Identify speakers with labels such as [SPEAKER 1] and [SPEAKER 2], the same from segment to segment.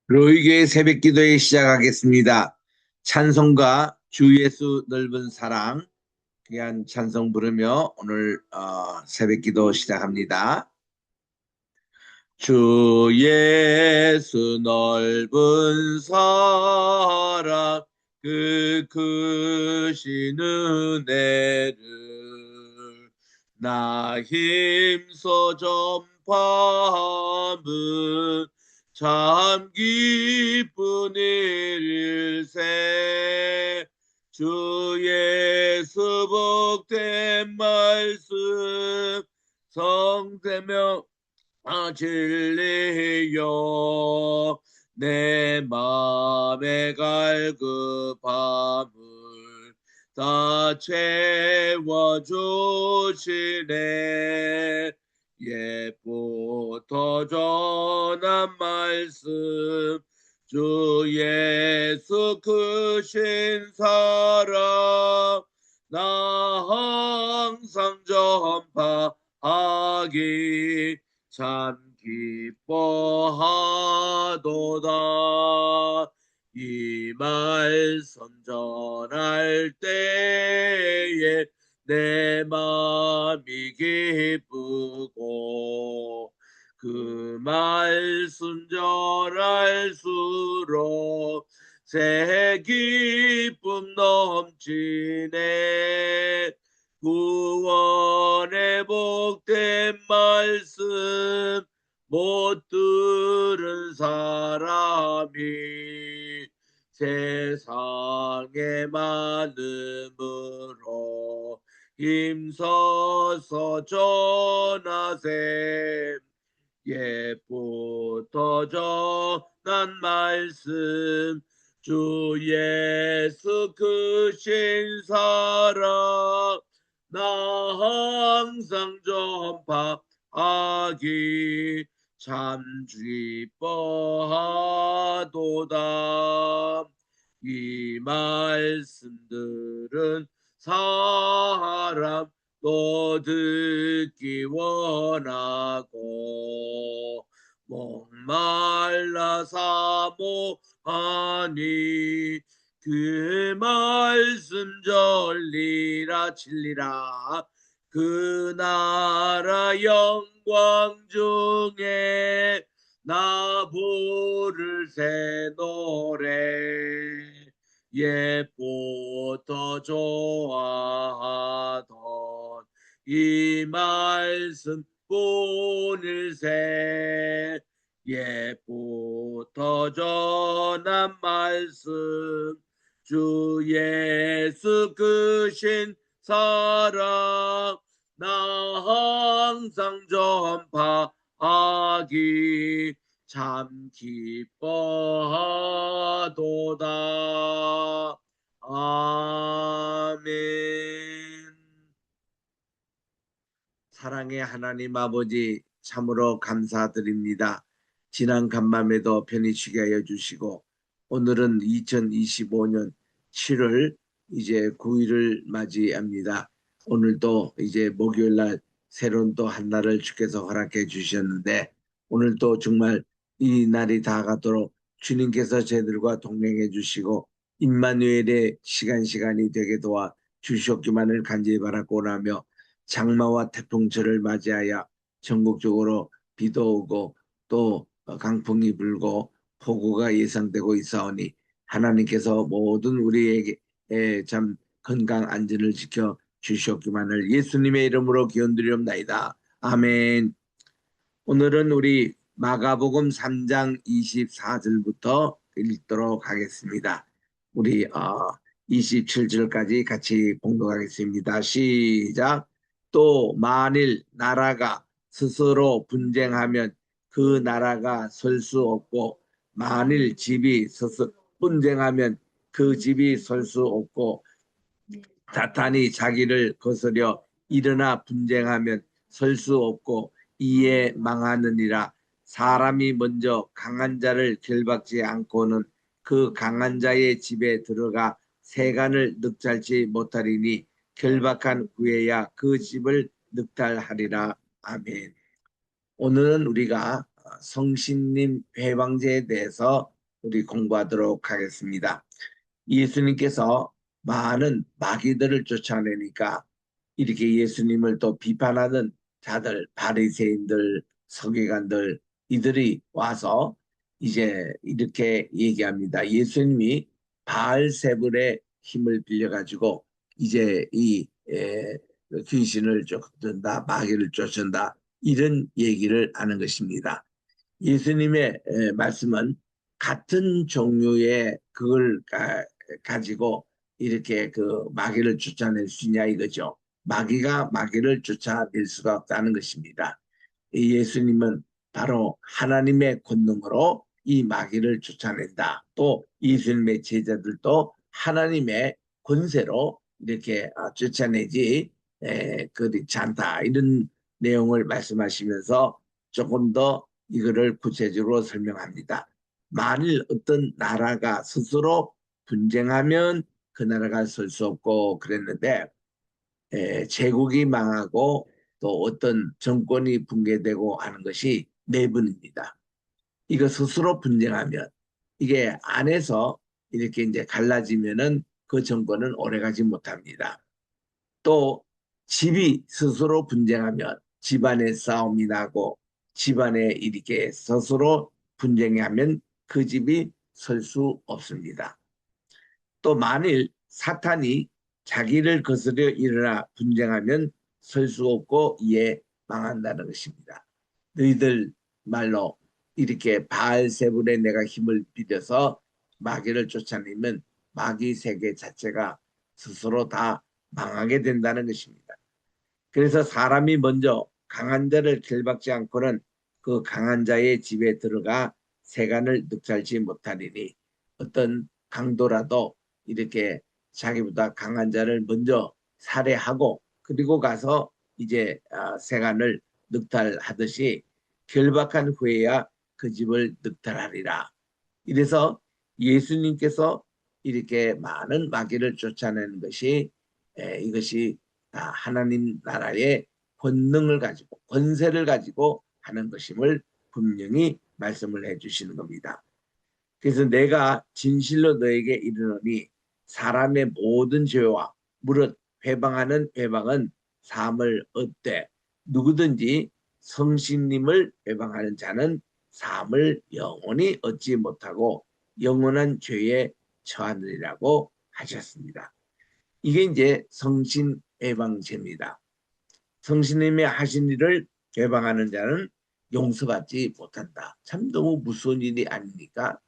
[SPEAKER 1] 로이교의 새벽기도회 시작하겠습니다. 찬송가 주 예수 넓은 사랑 귀한 찬송 부르며 오늘 새벽기도 시작합니다. 주 예수 넓은 사랑 그 크신 은혜를 나 힘써 전파함은 참 기쁜 일세. 주 예수 복된 말씀 성대명 진리여 내 맘에 갈급함을 다 채워주시네. 옛부터 전한 말씀 주 예수 크신 사랑 나 항상 전파하기 참 기뻐하도다. 이 말씀 전할 때에 내 맘이 기쁘고 그 말씀 전할수록 새 기쁨 넘치네. 구원의 복된 말씀 못 들은 사람이 세상에 많음으로 힘써서 전하세. 옛부터 전한 말씀 주 예수 크신 사랑 나 항상 전파하기 참 기뻐하도다. 이 말씀들은 사람 또 듣기 원하고 목말라 사모하니 그 말씀 전리라 진리라. 그 나라 영광 중에 나 부를 새 노래 옛부터 좋아하던 이 말씀 뿐일세. 옛부터 전한 말씀 주 예수 크신 사랑 나 항상 전파하기 참 기뻐하도다. 아멘. 사랑의 하나님 아버지 참으로 감사드립니다. 지난 간밤에도 편히 쉬게 하여 주시고 오늘은 2025년 7월 이제 9일을 맞이합니다. 오늘도 이제 목요일 날 새로운 또 한 날을 주께서 허락해 주셨는데 오늘도 정말 이 날이 다가도록 주님께서 저희들과 동행해 주시고 임마누엘의 시간이 되게 도와 주시옵기만을 간절히 바라고 나며 장마와 태풍철을 맞이하여 전국적으로 비도 오고 또 강풍이 불고 폭우가 예상되고 있사오니 하나님께서 모든 우리에게 참 건강 안전을 지켜 주시옵기만을 예수님의 이름으로 기원드리옵나이다. 아멘. 오늘은 우리 마가복음 3장 24절부터 읽도록 하겠습니다. 우리 27절까지 같이 봉독하겠습니다. 시작. 또 만일 나라가 스스로 분쟁하면 그 나라가 설 수 없고 만일 집이 스스로 분쟁하면 그 집이 설 수 없고 사탄이 자기를 거스려 일어나 분쟁하면 설 수 없고 이에 망하느니라. 사람이 먼저 강한 자를 결박지 않고는 그 강한 자의 집에 들어가 세간을 늑잘지 못하리니 결박한 후에야 그 집을 늑탈하리라. 아멘. 오늘은 우리가 성신님 회방제에 대해서 우리 공부하도록 하겠습니다. 예수님께서 많은 마귀들을 쫓아내니까 이렇게 예수님을 또 비판하는 자들, 바리새인들, 서기관들 이들이 와서 이제 이렇게 얘기합니다. 예수님이 바알세불의 힘을 빌려가지고 이제 이 귀신을 쫓는다, 마귀를 쫓는다 이런 얘기를 하는 것입니다. 예수님의 말씀은 같은 종류의 그걸 가지고 이렇게 그 마귀를 쫓아낼 수 있냐 이거죠. 마귀가 마귀를 쫓아낼 수가 없다는 것입니다. 예수님은 바로 하나님의 권능으로 이 마귀를 쫓아낸다. 또 예수님의 제자들도 하나님의 권세로 이렇게 쫓아내지 그렇지 않다. 이런 내용을 말씀하시면서 조금 더 이거를 구체적으로 설명합니다. 만일 어떤 나라가 스스로 분쟁하면 그 나라가 설 수 없고 그랬는데 제국이 망하고 또 어떤 정권이 붕괴되고 하는 것이 네 번입니다. 이거 스스로 분쟁하면 이게 안에서 이렇게 이제 갈라지면은 그 정권은 오래가지 못합니다. 또 집이 스스로 분쟁하면 집안에 싸움이 나고 집안에 이렇게 스스로 분쟁하면 그 집이 설 수 없습니다. 또 만일 사탄이 자기를 거스려 일어나 분쟁하면 설 수 없고 이에 망한다는 것입니다. 너희들 말로 이렇게 바알세불에 내가 힘을 빌려서 마귀를 쫓아내면 마귀 세계 자체가 스스로 다 망하게 된다는 것입니다. 그래서 사람이 먼저 강한 자를 결박지 않고는 그 강한 자의 집에 들어가 세간을 늑살지 못하리니 어떤 강도라도 이렇게 자기보다 강한 자를 먼저 살해하고 그리고 가서 이제 세간을 늑탈하듯이 결박한 후에야 그 집을 늑탈하리라. 이래서 예수님께서 이렇게 많은 마귀를 쫓아내는 것이 이것이 하나님 나라의 권능을 가지고 권세를 가지고 하는 것임을 분명히 말씀을 해주시는 겁니다. 그래서 내가 진실로 너에게 이르노니 사람의 모든 죄와 무릇 회방하는 회방은 사함을 얻되 누구든지 성신님을 회방하는 자는 사함을 영원히 얻지 못하고 영원한 죄에 처하느니라고 하셨습니다. 이게 이제 성신 회방죄입니다. 성신님이 하신 일을 회방하는 자는 용서받지 못한다. 참 너무 무서운 일이 아닙니까?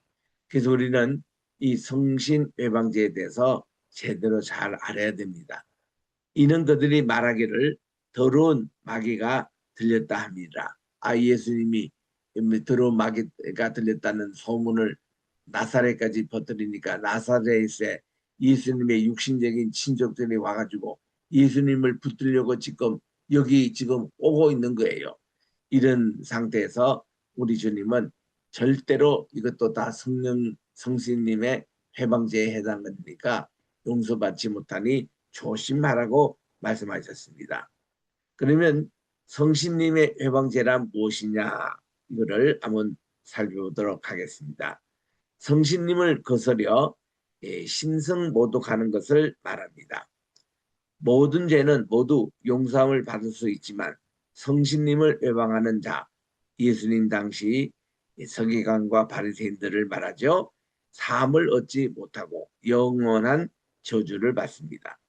[SPEAKER 1] 그래서 우리는 이 성신 회방죄에 대해서 제대로 잘 알아야 됩니다. 이는 그들이 말하기를 더러운 마귀가 들렸다 합니다. 예수님이 더러운 마귀가 들렸다는 소문을 나사렛까지 퍼뜨리니까 나사렛에 예수님의 육신적인 친족들이 와가지고 예수님을 붙들려고 지금 여기 지금 오고 있는 거예요. 이런 상태에서 우리 주님은 절대로 이것도 다 성신님의 해방죄에 해당되니까 용서받지 못하니 조심하라고 말씀하셨습니다. 그러면 성신님의 해방죄란 무엇이냐 이거를 한번 살펴보도록 하겠습니다. 성신님을 거스려 신성모독하는 것을 말합니다. 모든 죄는 모두 용서함을 받을 수 있지만 성신님을 외방하는 자, 예수님 당시 서기관과 바리새인들을 말하죠. 사함을 얻지 못하고 영원한 저주를 받습니다.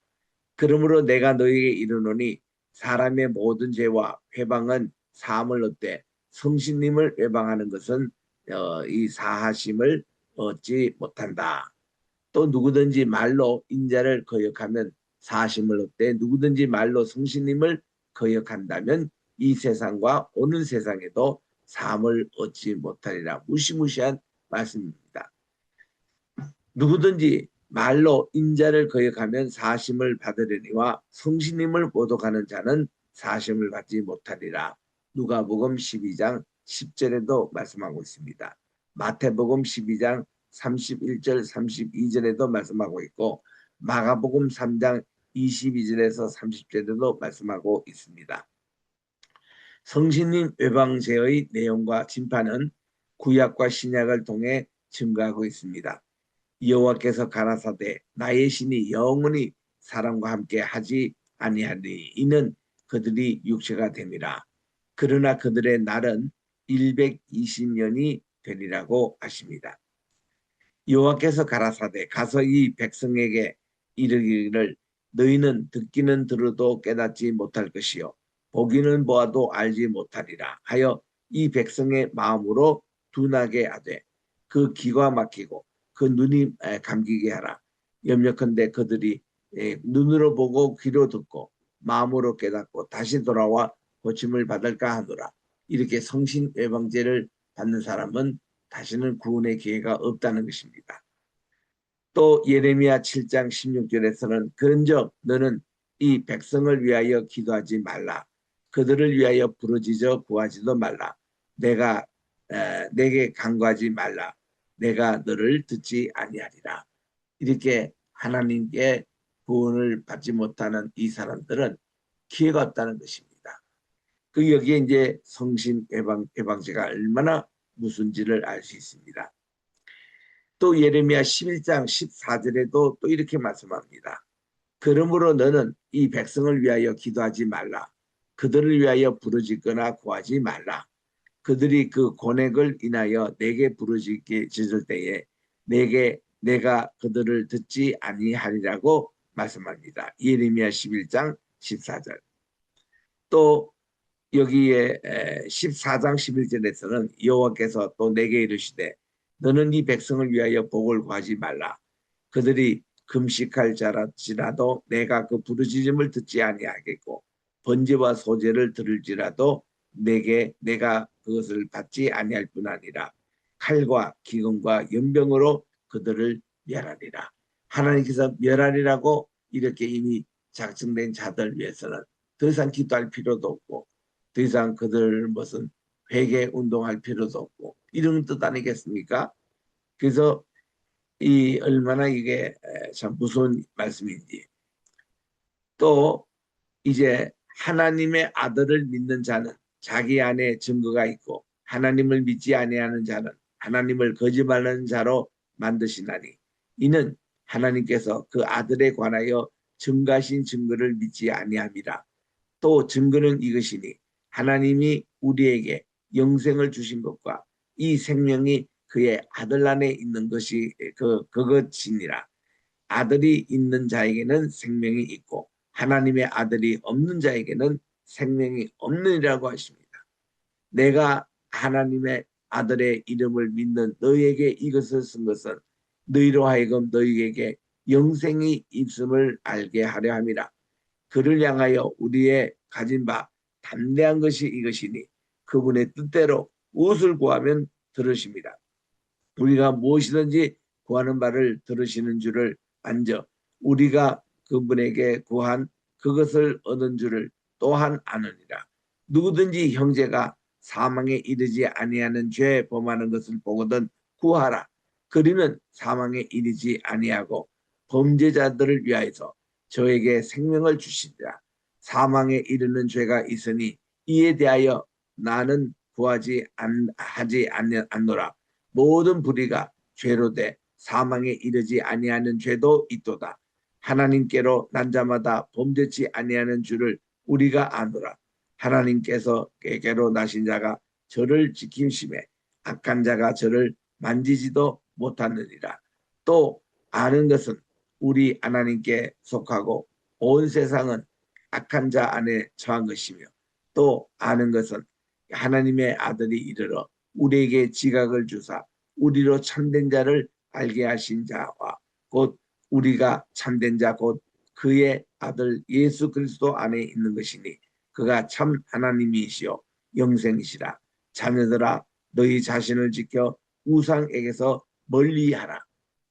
[SPEAKER 1] 그러므로 내가 너희에게 이르노니 사람의 모든 죄와 회방은 사함을 얻되 성신님을 회방하는 것은 이 사하심을 얻지 못한다. 또 누구든지 말로 인자를 거역하면 사심을 얻되 누구든지 말로 성신님을 거역한다면 이 세상과 오는 세상에도 사함을 얻지 못하리라. 무시무시한 말씀입니다. 누구든지 말로 인자를 거역하면 사심을 받으려니와 성신님을 모독하는 자는 사심을 받지 못하리라. 누가복음 12장 10절에도 말씀하고 있습니다. 마태복음 12장 31절 32절에도 말씀하고 있고 마가복음 3장 22절에서 30절에도 말씀하고 있습니다. 성신님 외방죄의 내용과 진판은 구약과 신약을 통해 증가하고 있습니다. 여호와께서 가라사대 나의 신이 영원히 사람과 함께 하지 아니하니 이는 그들이 육체가 됨이라. 그러나 그들의 날은 120년이 되리라고 하십니다. 여호와께서 가라사대 가서 이 백성에게 이르기를 너희는 듣기는 들어도 깨닫지 못할 것이요 보기는 보아도 알지 못하리라 하여 이 백성의 마음으로 둔하게 하되 그 귀가 막히고 그 눈이 감기게 하라. 염려컨대 그들이 눈으로 보고 귀로 듣고 마음으로 깨닫고 다시 돌아와 고침을 받을까 하노라. 이렇게 성신 예방제를 받는 사람은 다시는 구원의 기회가 없다는 것입니다. 또 예레미야 7장 16절에서는 그런즉 너는 이 백성을 위하여 기도하지 말라. 그들을 위하여 부르짖어 구하지도 말라. 내게 간구하지 말라. 내가 너를 듣지 아니하리라. 이렇게 하나님께 구원을 받지 못하는 이 사람들은 기회가 없다는 것입니다. 그 여기에 이제 성신 예방제가 얼마나 무슨지를 알 수 있습니다. 또 예레미야 11장 14절에도 또 이렇게 말씀합니다. 그러므로 너는 이 백성을 위하여 기도하지 말라. 그들을 위하여 부르짖거나 구하지 말라. 그들이 그 고뇌를 인하여 내게 부르짖게 짖을 때에 내가 그들을 듣지 아니하리라고 말씀합니다. 예레미야 11장 14절. 또 여기에 14장 11절에서는 여호와께서 또 내게 이르시되 너는 이 백성을 위하여 복을 구하지 말라. 그들이 금식할 자랄지라도 내가 그 부르짖음을 듣지 아니하겠고 번제와 소제를 들을지라도 내가 그것을 받지 아니할 뿐 아니라 칼과 기근과 연병으로 그들을 멸하리라. 하나님께서 멸하리라고 이렇게 이미 작정된 자들 위해서는 더 이상 기도할 필요도 없고 더 이상 그들 무슨 회개 운동할 필요도 없고 이런 뜻 아니겠습니까? 그래서 이 얼마나 이게 참 무서운 말씀인지. 또 이제 하나님의 아들을 믿는 자는 자기 안에 증거가 있고 하나님을 믿지 아니하는 자는 하나님을 거짓말하는 자로 만드시나니 이는 하나님께서 그 아들에 관하여 증가하신 증거를 믿지 아니함이라. 또 증거는 이것이니 하나님이 우리에게 영생을 주신 것과 이 생명이 그의 아들 안에 있는 것이 그것이니라. 아들이 있는 자에게는 생명이 있고 하나님의 아들이 없는 자에게는 생명이 없느니라고 하십니다. 내가 하나님의 아들의 이름을 믿는 너희에게 이것을 쓴 것은 너희로 하여금 너희에게 영생이 있음을 알게 하려 함이라. 그를 향하여 우리의 가진 바 담대한 것이 이것이니 그분의 뜻대로 무엇을 구하면 들으십니다. 우리가 무엇이든지 구하는 바를 들으시는 줄을 안저 우리가 그분에게 구한 그것을 얻은 줄을 또한 아느니라. 누구든지 형제가 사망에 이르지 아니하는 죄 범하는 것을 보거든 구하라. 그리는 사망에 이르지 아니하고 범죄자들을 위하여서 저에게 생명을 주시리라. 사망에 이르는 죄가 있으니 이에 대하여 나는 하지 않노라. 모든 불의가 죄로 돼 사망에 이르지 아니하는 죄도 있도다. 하나님께로 난 자마다 범죄치 아니하는 줄을 우리가 아노라. 하나님께서께로 나신 자가 저를 지킴심에 악한 자가 저를 만지지도 못하느니라. 또 아는 것은 우리 하나님께 속하고 온 세상은 악한 자 안에 처한 것이며 또 아는 것은 하나님의 아들이 이르러 우리에게 지각을 주사 우리로 참된 자를 알게 하신 자와 곧 우리가 참된 자 곧 그의 아들 예수 그리스도 안에 있는 것이니 그가 참 하나님이시요 영생이시라. 자녀들아 너희 자신을 지켜 우상에게서 멀리하라.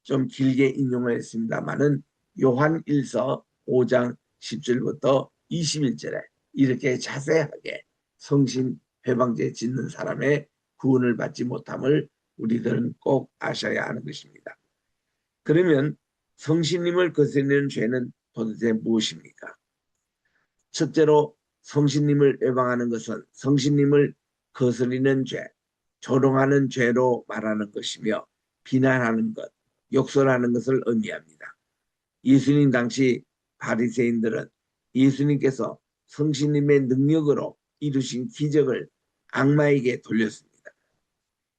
[SPEAKER 1] 좀 길게 인용을 했습니다마는 요한 1서 5장 10절부터 21절에 이렇게 자세하게 성신 회방제 짓는 사람의 구원을 받지 못함을 우리들은 꼭 아셔야 하는 것입니다. 그러면 성신님을 거스르는 죄는 도대체 무엇입니까? 첫째로 성신님을 외방하는 것은 성신님을 거스르는 죄, 조롱하는 죄로 말하는 것이며 비난하는 것, 욕설하는 것을 의미합니다. 예수님 당시 바리새인들은 예수님께서 성신님의 능력으로 이루신 기적을 악마에게 돌렸습니다.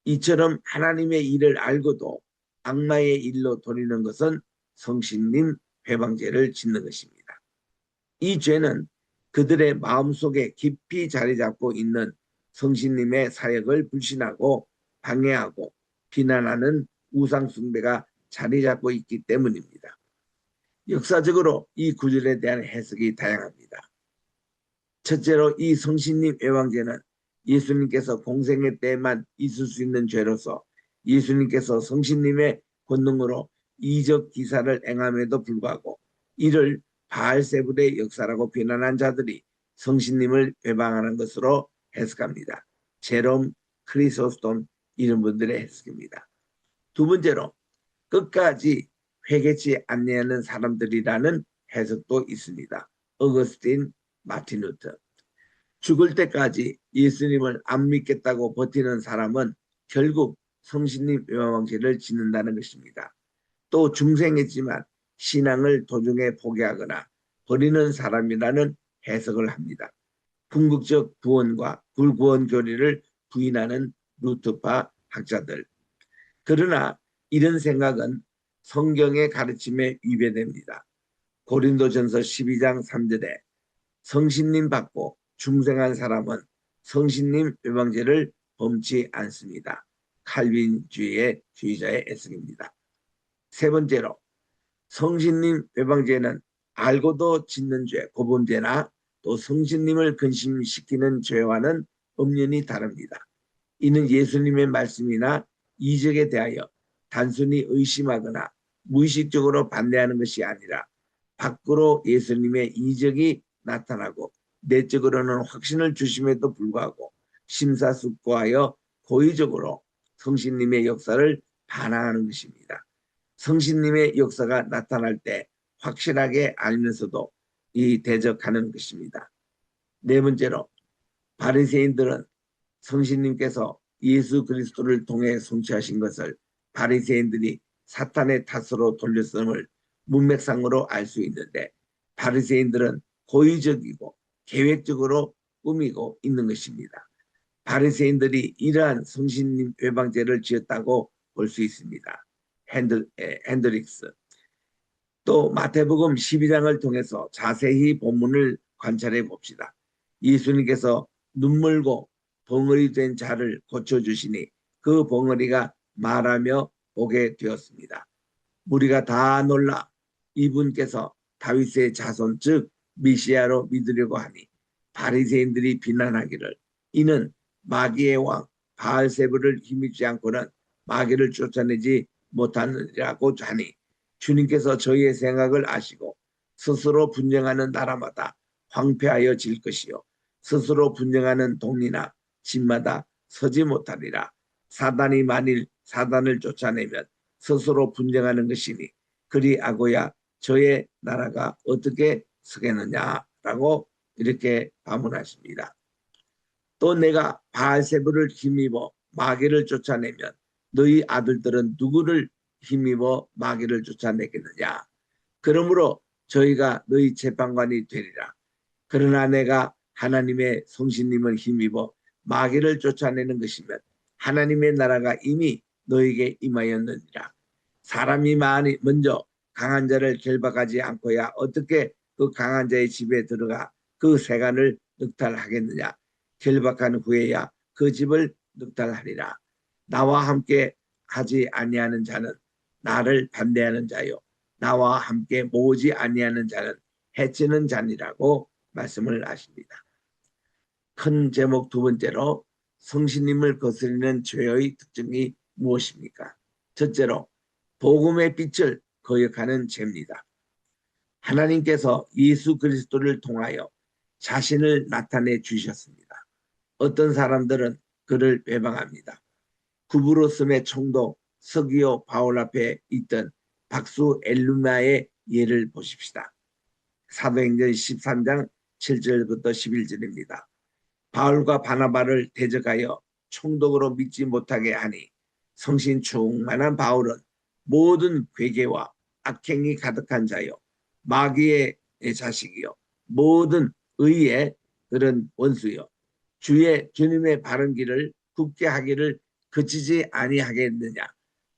[SPEAKER 1] 이처럼 하나님의 일을 알고도 악마의 일로 돌리는 것은 성신님 회방죄를 짓는 것입니다. 이 죄는 그들의 마음속에 깊이 자리 잡고 있는 성신님의 사역을 불신하고 방해하고 비난하는 우상숭배가 자리 잡고 있기 때문입니다. 역사적으로 이 구절에 대한 해석이 다양합니다. 첫째로 이 성신님 외방죄는 예수님께서 공생애 때만 있을 수 있는 죄로서 예수님께서 성신님의 권능으로 이적 기사를 행함에도 불구하고 이를 바알세불의 역사라고 비난한 자들이 성신님을 외방하는 것으로 해석합니다. 제롬, 크리소스톰 이런 분들의 해석입니다. 두 번째로 끝까지 회개치 않는 사람들이라는 해석도 있습니다. 어거스틴, 마틴 루터. 죽을 때까지 예수님을 안 믿겠다고 버티는 사람은 결국 성신님 외방죄를 짓는다는 것입니다. 또 중생했지만 신앙을 도중에 포기하거나 버리는 사람이라는 해석을 합니다. 궁극적 구원과 불구원 교리를 부인하는 루터파 학자들. 그러나 이런 생각은 성경의 가르침에 위배됩니다. 고린도전서 12장 3절에 성신님 받고 중생한 사람은 성신님 외방죄를 범치 않습니다. 칼빈주의의 주의자의 해석입니다. 세 번째로 성신님 외방죄는 알고도 짓는 죄, 고범죄나 또 성신님을 근심시키는 죄와는 엄연히 다릅니다. 이는 예수님의 말씀이나 이적에 대하여 단순히 의심하거나 무의식적으로 반대하는 것이 아니라 밖으로 예수님의 이적이 나타나고 내적으로는 확신을 주심에도 불구하고 심사숙고하여 고의적으로 성신님의 역사를 반항하는 것입니다. 성신님의 역사가 나타날 때 확실하게 알면서도 이 대적하는 것입니다. 네 번째로 바리새인들은 성신님께서 예수 그리스도를 통해 성취하신 것을 바리새인들이 사탄의 탓으로 돌렸음을 문맥상으로 알 수 있는데 바리새인들은 고의적이고 계획적으로 꾸미고 있는 것입니다. 바리새인들이 이러한 성신님 외방죄를 지었다고 볼 수 있습니다. 핸드릭스. 또 마태복음 12장을 통해서 자세히 본문을 관찰해 봅시다. 예수님께서 눈물고 벙어리 된 자를 고쳐주시니 그 벙어리가 말하며 보게 되었습니다. 무리가 다 놀라 이분께서 다윗의 자손 즉 메시아로 믿으려고 하니 바리새인들이 비난하기를 이는 마귀의 왕 바알세불을 힘입지 않고는 마귀를 쫓아내지 못하느라고 하니 주님께서 저희의 생각을 아시고 스스로 분쟁하는 나라마다 황폐하여 질 것이요 스스로 분쟁하는 동리나 집마다 서지 못하리라. 사단이 만일 사단을 쫓아내면 스스로 분쟁하는 것이니 그리하고야 저의 나라가 어떻게 서겠느냐라고 이렇게 반문하십니다. 또 내가 바알세불을 힘입어 마귀를 쫓아내면 너희 아들들은 누구를 힘입어 마귀를 쫓아내겠느냐. 그러므로 저희가 너희 재판관이 되리라. 그러나 내가 하나님의 성신님을 힘입어 마귀를 쫓아내는 것이면 하나님의 나라가 이미 너에게 임하였느니라. 사람이 먼저 강한 자를 결박하지 않고야 어떻게 그 강한 자의 집에 들어가 그 세간을 늑탈하겠느냐. 결박한 후에야 그 집을 늑탈하리라. 나와 함께 하지 아니하는 자는 나를 반대하는 자요 나와 함께 모으지 아니하는 자는 해치는 자니라고 말씀을 하십니다. 큰 제목 두 번째로 성신님을 거스르는 죄의 특징이 무엇입니까? 첫째로 복음의 빛을 거역하는 죄입니다. 하나님께서 예수 그리스도를 통하여 자신을 나타내 주셨습니다. 어떤 사람들은 그를 외방합니다. 구브로스의 총독 서기오 바울 앞에 있던 박수 엘루마의 예를 보십시다. 사도행전 13장 7절부터 11절입니다. 바울과 바나바를 대적하여 총독으로 믿지 못하게 하니 성신 충만한 바울은 모든 괴계와 악행이 가득한 자요 마귀의 자식이요 모든 의의 그런 원수요 주님의 바른 길을 굳게 하기를 그치지 아니하겠느냐.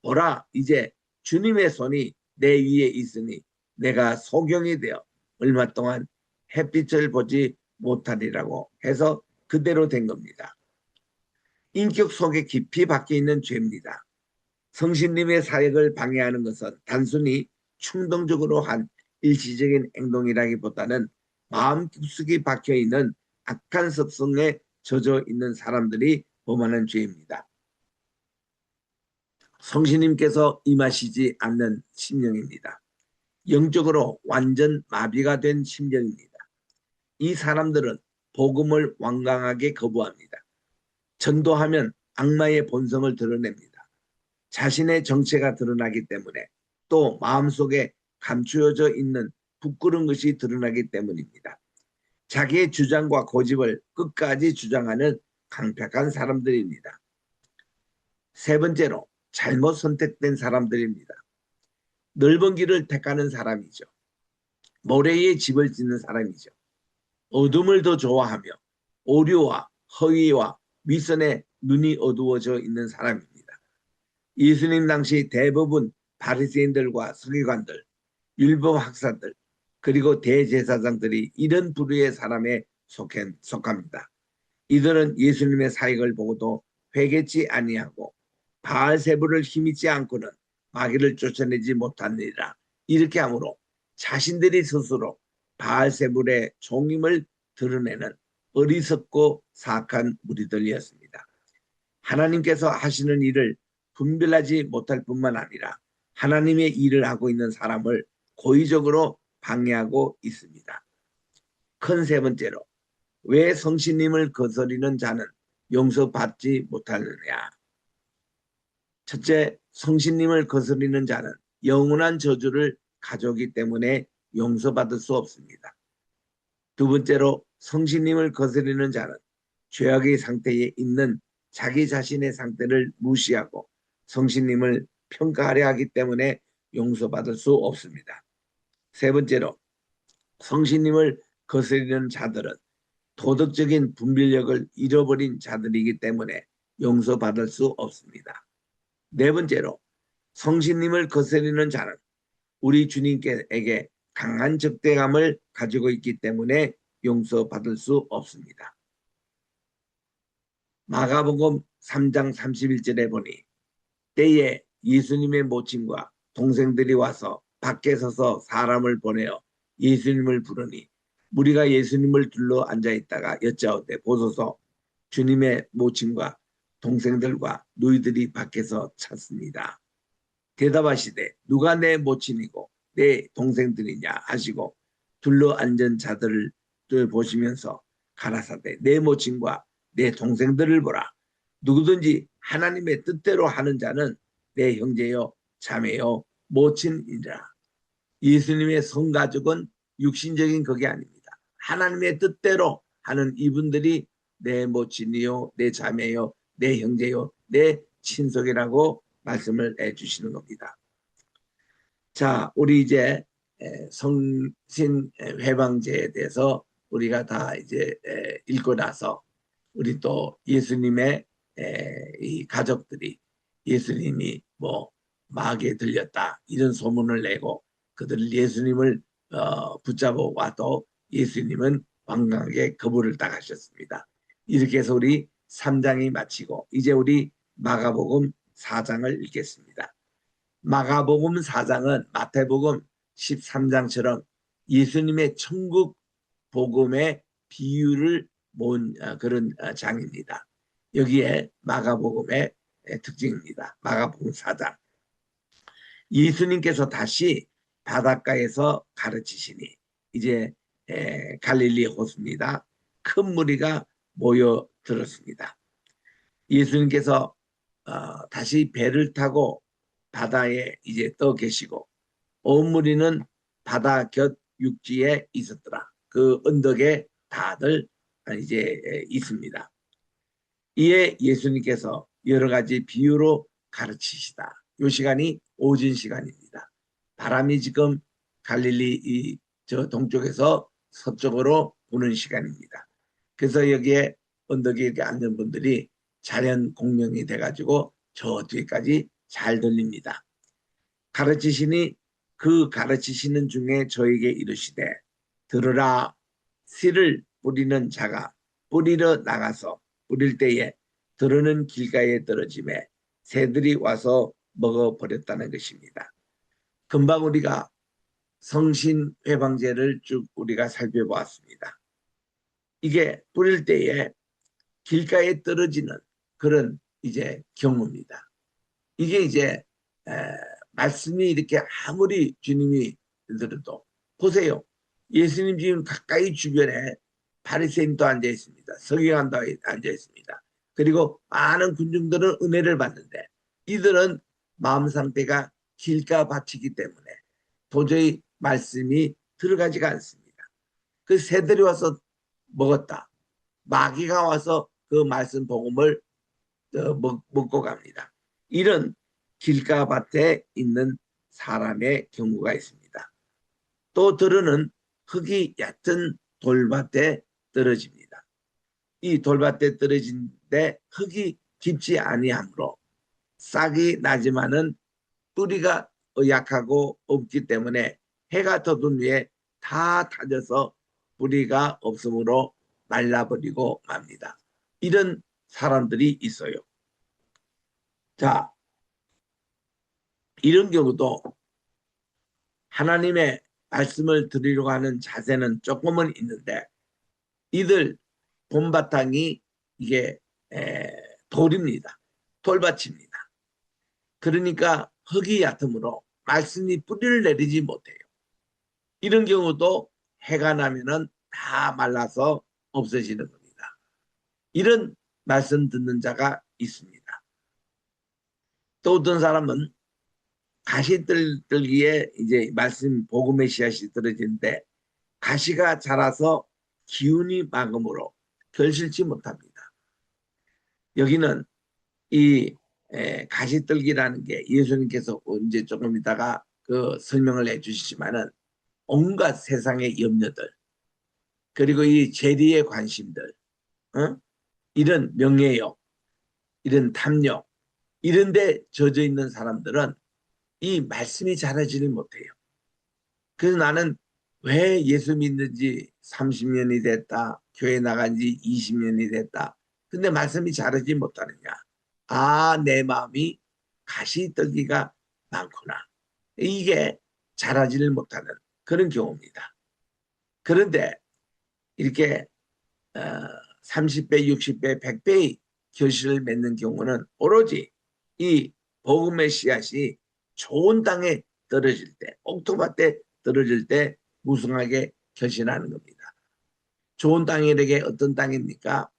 [SPEAKER 1] 보라 이제 주님의 손이 내 위에 있으니 내가 소경이 되어 얼마 동안 햇빛을 보지 못하리라고 해서 그대로 된 겁니다. 인격 속에 깊이 박혀 있는 죄입니다. 성신님의 사역을 방해하는 것은 단순히 충동적으로 한 일시적인 행동이라기보다는 마음 깊숙이 박혀 있는 악한 습성에 젖어 있는 사람들이 범하는 죄입니다. 성신님께서 임하시지 않는 심령입니다. 영적으로 완전 마비가 된 심령입니다. 이 사람들은 복음을 완강하게 거부합니다. 전도하면 악마의 본성을 드러냅니다. 자신의 정체가 드러나기 때문에 또 마음속에 감추어져 있는 부끄러운 것이 드러나기 때문입니다. 자기의 주장과 고집을 끝까지 주장하는 강력한 사람들입니다. 세 번째로 잘못 선택된 사람들입니다. 넓은 길을 택하는 사람이죠. 모래에 집을 짓는 사람이죠. 어둠을 더 좋아하며 오류와 허위와 위선에 눈이 어두워져 있는 사람입니다. 예수님 당시 대부분 바리새인들과 서기관들, 율법 학사들, 그리고 대제사장들이 이런 부류의 사람에 속합니다. 이들은 예수님의 사역을 보고도 회개치 아니하고 바알세불을 힘입지 않고는 마귀를 쫓아내지 못하느니라. 이렇게 하므로 자신들이 스스로 바알세불의 종임을 드러내는 어리석고 사악한 무리들이었습니다. 하나님께서 하시는 일을 분별하지 못할 뿐만 아니라 하나님의 일을 하고 있는 사람을 고의적으로 방해하고 있습니다. 큰 세 번째로 왜 성신님을 거스리는 자는 용서받지 못하느냐. 첫째, 성신님을 거스리는 자는 영원한 저주를 가져오기 때문에 용서받을 수 없습니다. 두 번째로 성신님을 거스리는 자는 죄악의 상태에 있는 자기 자신의 상태를 무시하고 성신님을 평가하려 하기 때문에 용서받을 수 없습니다. 세 번째로 성신님을 거스리는 자들은 도덕적인 분별력을 잃어버린 자들이기 때문에 용서받을 수 없습니다. 네 번째로 성신님을 거스리는 자는 우리 주님께게 강한 적대감을 가지고 있기 때문에 용서받을 수 없습니다. 마가복음 3장 31절에 보니 때에 예수님의 모친과 동생들이 와서 밖에 서서 사람을 보내어 예수님을 부르니 무리가 예수님을 둘러 앉아있다가 여짜오되 보소서 주님의 모친과 동생들과 너희들이 밖에서 찾습니다. 대답하시되 누가 내 모친이고 내 동생들이냐 하시고 둘러 앉은 자들을 보시면서 가라사대 내 모친과 내 동생들을 보라. 누구든지 하나님의 뜻대로 하는 자는 내 형제요 자매요 모친이라. 예수님의 성가족은 육신적인 그게 아닙니다. 하나님의 뜻대로 하는 이분들이 내 모친이요 내 자매요 내 형제요 내 친속이라고 말씀을 해주시는 겁니다. 자, 우리 이제 성신 회방제에 대해서 우리가 다 이제 읽고 나서 우리 또 예수님의 이 가족들이 예수님이 뭐 마귀에 들렸다 이런 소문을 내고 그들 예수님을 붙잡아 와도 예수님은 완강하게 거부를 당하셨습니다. 이렇게 해서 우리 3장이 마치고 이제 우리 마가복음 4장을 읽겠습니다. 마가복음 4장은 마태복음 13장처럼 예수님의 천국 복음의 비유를 모은 그런 장입니다. 여기에 마가복음의 특징입니다. 마가복음 4장. 예수님께서 다시 바닷가에서 가르치시니 이제 갈릴리 호수입니다. 큰 무리가 모여들었습니다. 예수님께서 다시 배를 타고 바다에 이제 떠 계시고 온 무리는 바다 곁 육지에 있었더라. 그 언덕에 다들 이제 있습니다. 이에 예수님께서 여러 가지 비유로 가르치시다. 이 시간이 오전 시간입니다. 바람이 지금 갈릴리 저 동쪽에서 서쪽으로 부는 시간입니다. 그래서 여기에 언덕에 이렇게 앉는 분들이 자연 공명이 돼가지고 저 뒤까지 잘 들립니다. 가르치시니 그 가르치시는 중에 저에게 이르시되 들으라. 씨를 뿌리는 자가 뿌리러 나가서 뿌릴 때에 들으는 길가에 떨어짐에 새들이 와서 먹어버렸다는 것입니다. 금방 우리가 성신회방제를 쭉 우리가 살펴보았습니다. 이게 뿌릴 때에 길가에 떨어지는 그런 이제 경우입니다. 이게 이제 말씀이 이렇게 아무리 주님이 들어도 보세요. 예수님 지금 가까이 주변에 바리새인도 앉아 있습니다. 서기관도 앉아 있습니다. 그리고 많은 군중들은 은혜를 받는데 이들은 마음 상태가 길가밭이기 때문에 도저히 말씀이 들어가지가 않습니다. 그 새들이 와서 먹었다. 마귀가 와서 그 말씀 복음을 먹고 갑니다. 이런 길가밭에 있는 사람의 경우가 있습니다. 또 들으는 흙이 얕은 돌밭에 떨어집니다. 이 돌밭에 떨어진데 흙이 깊지 아니하므로 싹이 나지만은 뿌리가 약하고 없기 때문에 해가 떠든 후에 다 타져서 뿌리가 없으므로 말라버리고 맙니다. 이런 사람들이 있어요. 자, 이런 경우도 하나님의 말씀을 드리려고 하는 자세는 조금은 있는데 이들 본바탕이 이게 돌입니다. 돌밭입니다. 그러니까 흙이 얕으므로 말씀이 뿌리를 내리지 못해요. 이런 경우도 해가 나면은 다 말라서 없어지는 겁니다. 이런 말씀 듣는 자가 있습니다. 또 어떤 사람은 가시떨기에 이제 말씀 복음의 씨앗이 떨어지는데 가시가 자라서 기운이 막음으로 결실치 못합니다. 여기는 이 가시떨기라는 게 예수님께서 이제 조금 있다가 그 설명을 해주시지만은 온갖 세상의 염려들 그리고 이 재리의 관심들 이런 명예욕 이런 탐욕 이런 데 젖어 있는 사람들은 이 말씀이 자라지를 못해요. 그래서 나는 왜 예수 믿는지 30년이 됐다. 교회 나간 지 20년이 됐다. 근데 말씀이 자라지 못하느냐. 아, 내 마음이 가시떨기가 많구나. 이게 자라지를 못하는 그런 경우입니다. 그런데 이렇게 30배, 60배, 100배의 결실을 맺는 경우는 오로지 이 복음의 씨앗이 좋은 땅에 떨어질 때, 옥토밭에 떨어질 때 무성하게 결실하는 겁니다. 좋은 땅이라게 어떤 땅입니까?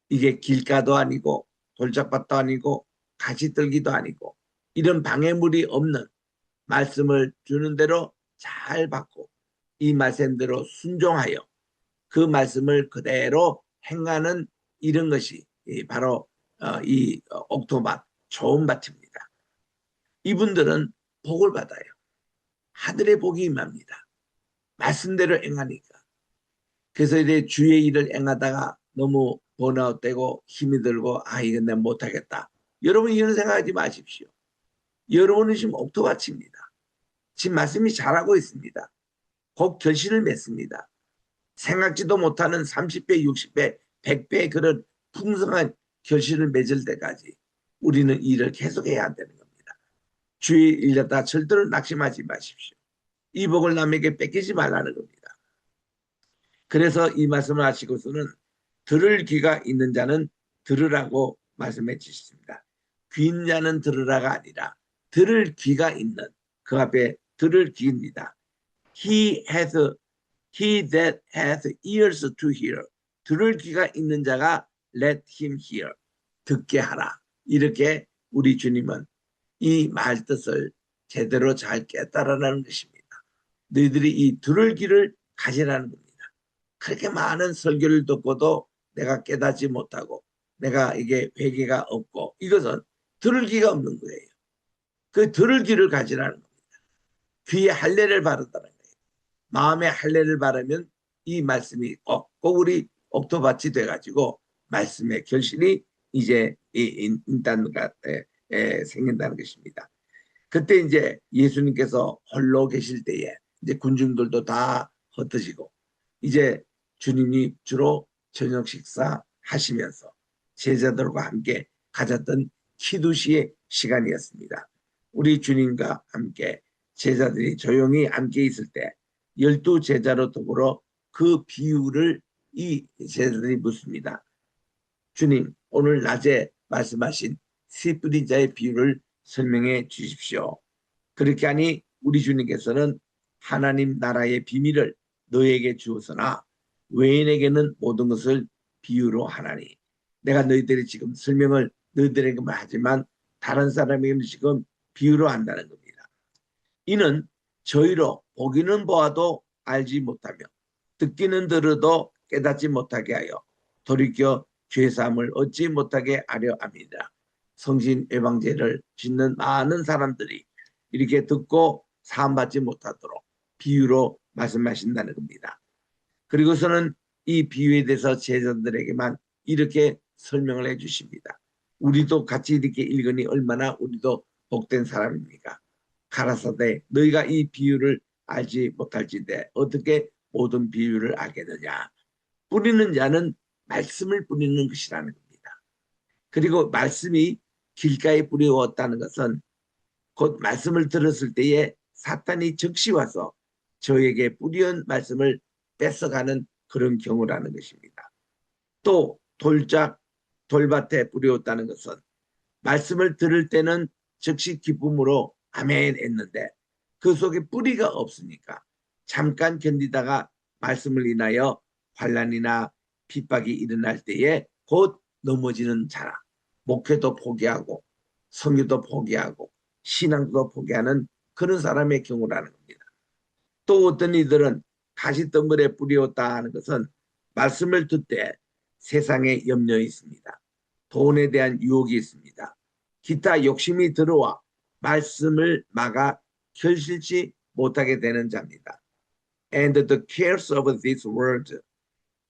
[SPEAKER 1] 이게 길가도 아니고 돌짝밭도 아니고 가시떨기도 아니고 이런 방해물이 없는 말씀을 주는 대로 잘 받고 이 말씀대로 순종하여 그 말씀을 그대로 행하는 이런 것이 바로 이 옥토밭 좋은 밭입니다. 이분들은 복을 받아요. 하늘의 복이 임합니다. 말씀대로 행하니까. 그래서 이제 주의 일을 행하다가 너무 번아웃되고 힘이 들고 아 이건 내가 못하겠다. 여러분 이런 생각하지 마십시오. 여러분은 지금 옥토밭입니다. 지금 말씀이 잘하고 있습니다. 곧 결실을 맺습니다. 생각지도 못하는 30배, 60배, 100배 그런 풍성한 결실을 맺을 때까지 우리는 일을 계속해야 한다는 겁니다. 주의 일하다 절대로 낙심하지 마십시오. 이 복을 남에게 뺏기지 말라는 겁니다. 그래서 이 말씀을 하시고서는 들을 귀가 있는 자는 들으라고 말씀해 주셨습니다. 귀 있는 자는 들으라가 아니라 들을 귀가 있는 그 앞에 들을 귀입니다. He that hath ears to hear. 들을 귀가 있는 자가 let him hear. 듣게 하라. 이렇게 우리 주님은 이 말 뜻을 제대로 잘 깨달으라는 것입니다. 너희들이 이 들을 귀를 가지라는 겁니다. 그렇게 많은 설교를 듣고도 내가 깨닫지 못하고 내가 이게 회개가 없고 이것은 들을 귀가 없는 거예요. 그 들을 귀를 가지라는 겁니다. 귀에 할례를 바른다는 거예요. 마음에 할례를 바르면 이 말씀이 꼭 우리 옥토밭이 돼가지고 말씀의 결실이 이제 인단가 생긴다는 것입니다. 그때 이제 예수님께서 홀로 계실 때에 이제 군중들도 다 흩어지고 이제 주님이 주로 저녁 식사 하시면서 제자들과 함께 가졌던 키두시의 시간이었습니다. 우리 주님과 함께 제자들이 조용히 함께 있을 때 12제자로 더불어 그 비유를 이 제자들이 묻습니다. 주님, 오늘 낮에 말씀하신 씨 뿌린 자의 비유를 설명해 주십시오. 그렇게 하니 우리 주님께서는 하나님 나라의 비밀을 너에게 주었으나 외인에게는 모든 것을 비유로 하나니. 내가 너희들이 지금 설명을 너희들에게만 하지만 다른 사람에게는 지금 비유로 한다는 겁니다. 이는 저희로 보기는 보아도 알지 못하며 듣기는 들어도 깨닫지 못하게 하여 돌이켜 죄사함을 얻지 못하게 하려 합니다. 성신 예방제를 짓는 많은 사람들이 이렇게 듣고 사함받지 못하도록 비유로 말씀하신다는 겁니다. 그리고서는 이 비유에 대해서 제자들에게만 이렇게 설명을 해 주십니다. 우리도 같이 이렇게 읽으니 얼마나 우리도 복된 사람입니까? 가라사대 너희가 이 비유를 알지 못할진대 어떻게 모든 비유를 알겠느냐. 뿌리는 자는 말씀을 뿌리는 것이라는 겁니다. 그리고 말씀이 길가에 뿌리웠다는 것은 곧 말씀을 들었을 때에 사탄이 즉시 와서 저에게 뿌리온 말씀을 뺏어가는 그런 경우라는 것입니다. 또 돌밭에 뿌리웠다는 것은 말씀을 들을 때는 즉시 기쁨으로 아멘 했는데 그 속에 뿌리가 없으니까 잠깐 견디다가 말씀을 인하여 환난이나 핍박이 일어날 때에 곧 넘어지는 자라. 목회도 포기하고 성교도 포기하고 신앙도 포기하는 그런 사람의 경우라는 겁니다. 또 어떤 이들은 가시덩굴에 뿌리었다 하는 것은 말씀을 듣되 세상에 염려가 있습니다. 돈에 대한 유혹이 있습니다. 기타 욕심이 들어와 말씀을 막아 결실치 못하게 되는 자입니다. And the cares of this world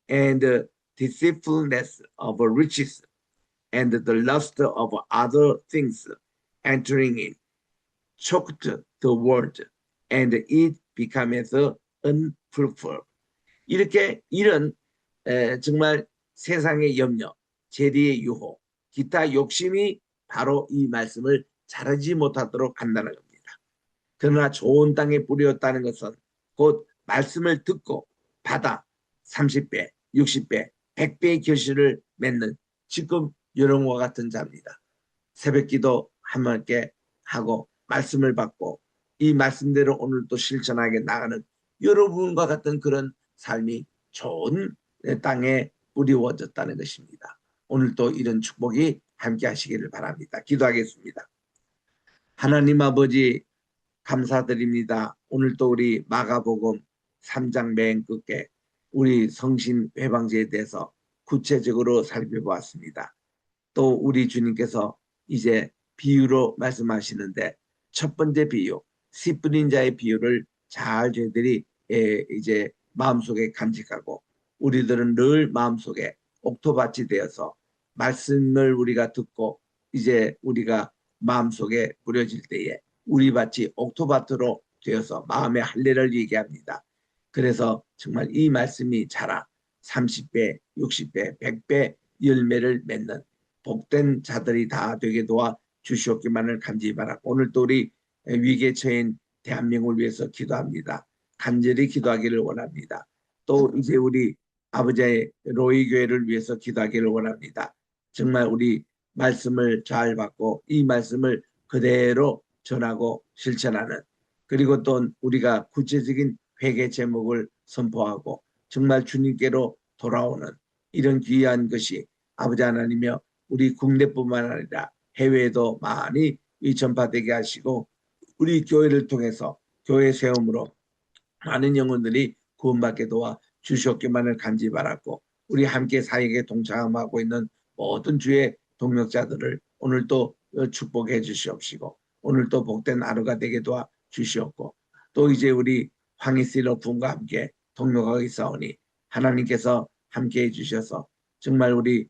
[SPEAKER 1] and the deceitfulness of riches and the lust of other things entering in choked the word and it becometh unfruitful. 이렇게 이런 정말 세상의 염려, 재리의 유혹, 기타 욕심이 바로 이 말씀을 자라지 못하도록 한다는 겁니다. 그러나 좋은 땅에 뿌렸다는 것은 곧 말씀을 듣고 받아 30배, 60배, 100배의 결실을 맺는 지금 여러분과 같은 자입니다. 새벽기도 함께 하고 말씀을 받고 이 말씀대로 오늘 또 실천하게 나가는 여러분과 같은 그런 삶이 좋은 땅에 뿌리워졌다는 것입니다. 오늘 또 이런 축복이 함께 하시기를 바랍니다. 기도하겠습니다. 하나님 아버지 감사드립니다. 오늘 또 우리 마가복음 3장 맨 끝에 우리 성신 회방제에 대해서 구체적으로 살펴보았습니다. 또 우리 주님께서 이제 비유로 말씀하시는데 첫 번째 비유, 씨 뿌린 자의 비유를 잘 저희들이 이제 마음속에 간직하고 우리들은 늘 마음속에 옥토밭이 되어서 말씀을 우리가 듣고 이제 우리가 마음속에 뿌려질 때에 우리 밭이 옥토밭으로 되어서 마음의 할례를 얘기합니다. 그래서 정말 이 말씀이 자라 30배, 60배, 100배 열매를 맺는 복된 자들이 다 되게 도와 주시옵기만을 간절히 바라고 오늘 또 우리 위기에 처인 대한민국을 위해서 기도합니다. 간절히 기도하기를 원합니다. 또 이제 우리 아버지의 로이 교회를 위해서 기도하기를 원합니다. 정말 우리 말씀을 잘 받고 이 말씀을 그대로 전하고 실천하는 그리고 또 우리가 구체적인 회개 제목을 선포하고 정말 주님께로 돌아오는 이런 귀한 것이 아버지 하나님이여 우리 국내뿐만 아니라 해외에도 많이 전파되게 하시고 우리 교회를 통해서 교회 세움으로 많은 영혼들이 구원받게 도와 주시옵기만을 간절히 바랐고 우리 함께 사역에 동참하고 있는 모든 주의 동역자들을 오늘 또 축복해 주시옵시고 오늘도 복된 하루가 되게 도와 주시옵고 또 이제 우리 황희씨 러품과 함께 동역하고 있사오니 하나님께서 함께해 주셔서 정말 우리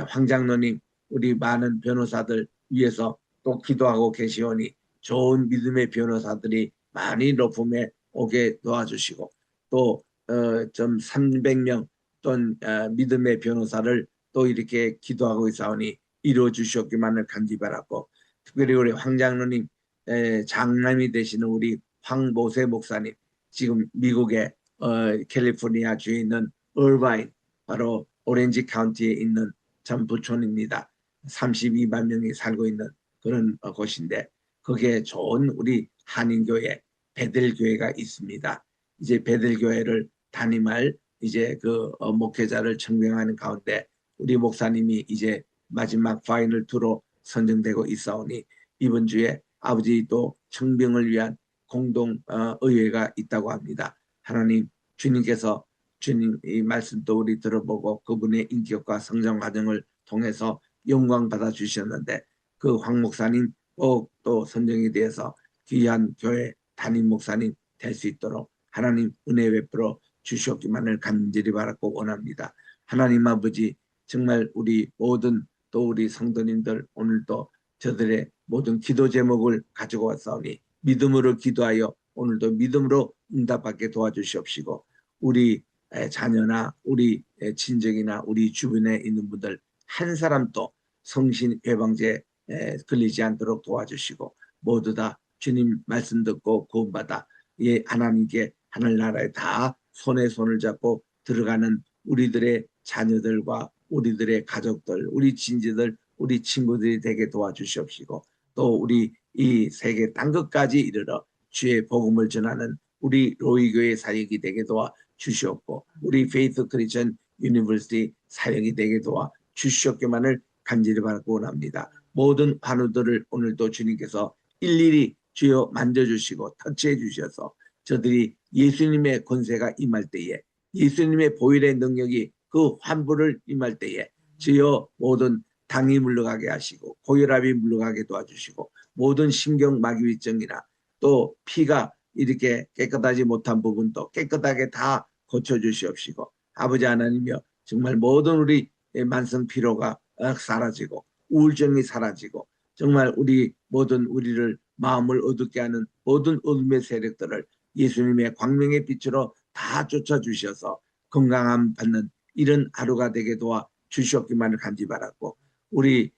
[SPEAKER 1] 황 장로님 우리 많은 변호사들 위해서 또 기도하고 계시오니 좋은 믿음의 변호사들이 많이 러품에 오게 도와주시고 또 좀 300명 또는 믿음의 변호사를 또 이렇게 기도하고 있사오니 이루어 주시옵기만을 간절히 바라고 특별히 우리 황 장로님 장남이 되시는 우리 황모세 목사님 지금 미국의 캘리포니아 주에 있는 얼바인 바로 오렌지 카운티에 있는 전 부촌입니다. 32만 명이 살고 있는 그런 곳인데 거기에 좋은 우리 한인교회 베들교회가 있습니다. 이제 베들교회를 담임할 이제 그 목회자를 청명하는 가운데 우리 목사님이 이제 마지막 파이널 2로 선정되고 있사오니 이번 주에 아버지도 청병을 위한 공동 의회가 있다고 합니다. 하나님 주님께서 주님 이 말씀도 우리 들어보고 그분의 인격과 성장 과정을 통해서 영광 받아 주셨는데 그 황 목사님 꼭 또 선정이 되어서 귀한 교회 담임 목사님 될 수 있도록 하나님 은혜 베풀어 주시옵기만을 간절히 바라고 원합니다. 하나님 아버지 정말 우리 모든 또 우리 성도님들 오늘도 저들의 모든 기도 제목을 가지고 왔사오니 믿음으로 기도하여 오늘도 믿음으로 응답받게 도와주시옵시고 우리 자녀나 우리 친정이나 우리 주변에 있는 분들 한 사람도 성신 회방제에 걸리지 않도록 도와주시고 모두 다 주님 말씀 듣고 구원받아 하나님께 하늘나라에 다 손에 손을 잡고 들어가는 우리들의 자녀들과 우리들의 가족들, 우리 친지들, 우리 친구들이 되게 도와주시옵시고 또 우리 이 세계 땅끝까지 이르러 주의 복음을 전하는 우리 로이교회 사역이 되게 도와주시옵고 우리 페이스 크리스천 유니버시티 사역이 되게 도와주시옵기만을 간절히 바라고 원합니다. 모든 환우들을 오늘도 주님께서 일일이 주여 만져주시고 터치해 주셔서 저들이 예수님의 권세가 임할 때에 예수님의 보혈의 능력이 그 환부를 임할 때에 주여 모든 당이 물러가게 하시고 고혈압이 물러가게 도와주시고 모든 신경마비증이나 또 피가 이렇게 깨끗하지 못한 부분도 깨끗하게 다 고쳐주시옵시고 아버지 하나님이여 정말 모든 우리 만성 피로가 사라지고 우울증이 사라지고 정말 우리 모든 우리를 마음을 어둡게 하는 모든 어둠의 세력들을 예수님의 광명의 빛으로 다 쫓아주셔서 건강함 받는 이런 하루가 되게 도와 주시옵기만을 간절히 바랐고 우리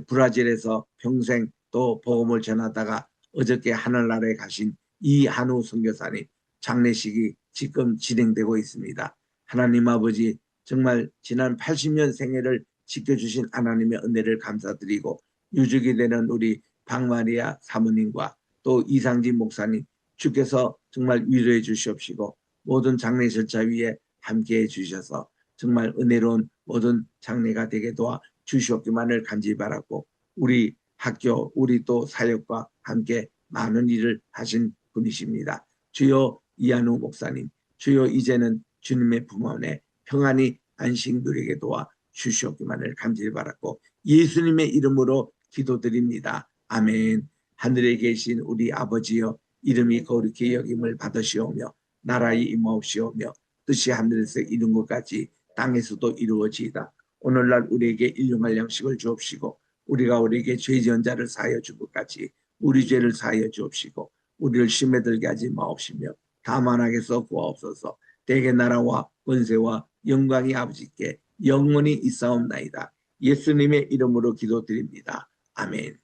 [SPEAKER 1] 브라질에서 평생 또 복음을 전하다가 어저께 하늘나라에 가신 이한우 선교사님 장례식이 지금 진행되고 있습니다. 하나님 아버지 정말 지난 80년 생애를 지켜주신 하나님의 은혜를 감사드리고 유족이 되는 우리 박마리아 사모님과 또 이상진 목사님 주께서 정말 위로해 주시옵시고 모든 장례 절차 위에 함께해 주셔서 정말 은혜로운 모든 장례가 되게 도와 주시옵기만을 간절히 바랐고 우리 학교 우리 또 사역과 함께 많은 일을 하신 분이십니다. 주여 이한우 목사님 주여 이제는 주님의 품 안에 평안히 안식 누리게 도와 주시옵기만을 간절히 바랐고 예수님의 이름으로 기도드립니다. 아멘. 하늘에 계신 우리 아버지여 이름이 거룩히 여김을 받으시오며 나라의 임하옵시오며 뜻이 하늘에서 이룬 것 같이 땅에서도 이루어지이다. 오늘날 우리에게 일용할 양식을 주옵시고 우리가 우리에게 죄 지은 자를 사하여 준 것 같이 우리 죄를 사하여 주옵시고 우리를 심에 들게 하지 마옵시며 다만 악에서 구하옵소서. 대개 나라와 권세와 영광이 아버지께 영원히 있사옵나이다. 예수님의 이름으로 기도드립니다. 아멘.